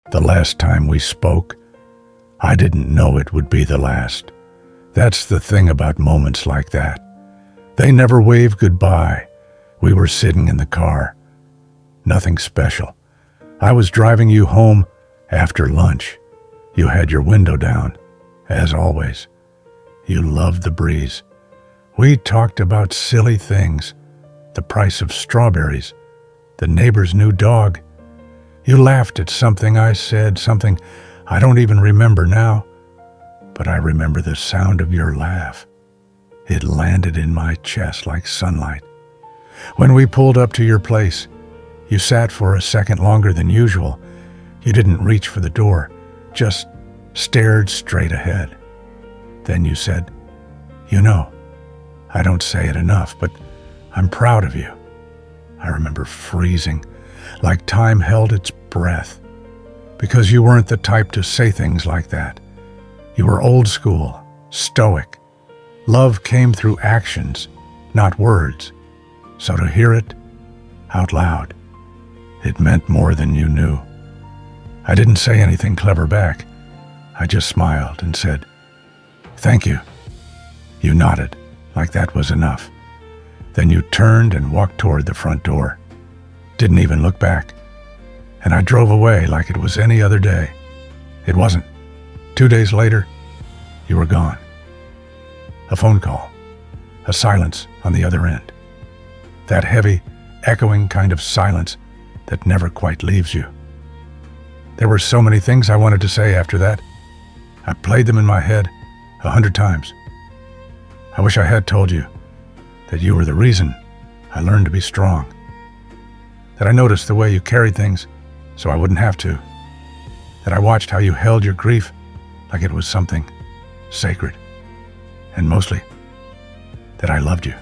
The last time we spoke, I didn't know it would be the last. That's the thing about moments like that. They never wave goodbye. We were sitting in the car. Nothing special. I was driving you home after lunch. You had your window down, as always. You loved the breeze. We talked about silly things, the price of strawberries, the neighbor's new dog. You laughed at something I said, something I don't even remember now, but I remember the sound of your laugh. It landed in my chest like sunlight. When we pulled up to your place, you sat for a second longer than usual. You didn't reach for the door, just stared straight ahead. Then you said, "You know, I don't say it enough, but I'm proud of you." I remember freezing, like time held its breath, because you weren't the type to say things like that. You were old school, stoic. Love came through actions, not words. So to hear it out loud, it meant more than you knew. I didn't say anything clever back. I just smiled and said, "Thank you." You nodded, like that was enough. Then you turned and walked toward the front door. Didn't even look back. And I drove away like it was any other day. It wasn't. 2 days later, you were gone. A phone call, a silence on the other end. That heavy, echoing kind of silence that never quite leaves you. There were so many things I wanted to say after that. I played them in my head 100 times. I wish I had told you that you were the reason I learned to be strong. That I noticed the way you carried things so I wouldn't have to. That I watched how you held your grief like it was something sacred. And mostly, that I loved you.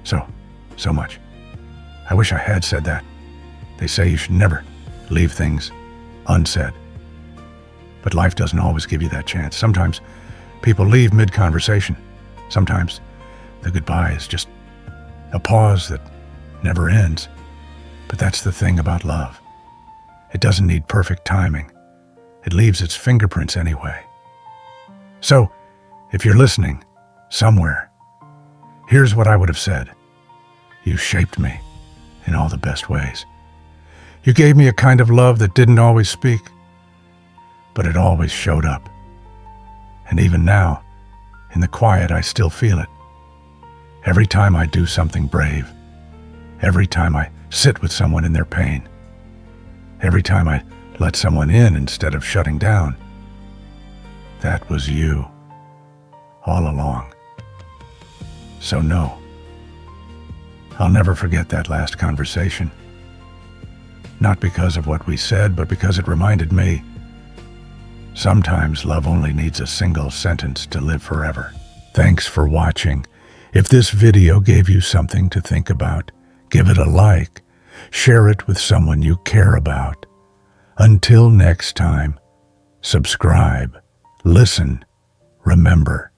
So much. I wish I had said that. They say you should never leave things unsaid. But life doesn't always give you that chance. Sometimes people leave mid-conversation. Sometimes the goodbye is just a pause that never ends. But that's the thing about love. It doesn't need perfect timing. It leaves its fingerprints anyway. So, if you're listening somewhere, here's what I would have said. You shaped me in all the best ways. You gave me a kind of love that didn't always speak, but it always showed up. And even now, in the quiet, I still feel it. Every time I do something brave, every time I sit with someone in their pain, every time I let someone in instead of shutting down, that was you all along. So no, I'll never forget that last conversation. Not because of what we said, but because it reminded me, sometimes love only needs a single sentence to live forever. Thanks for watching. If this video gave you something to think about, give it a like. Share it with someone you care about. Until next time, subscribe, listen, remember,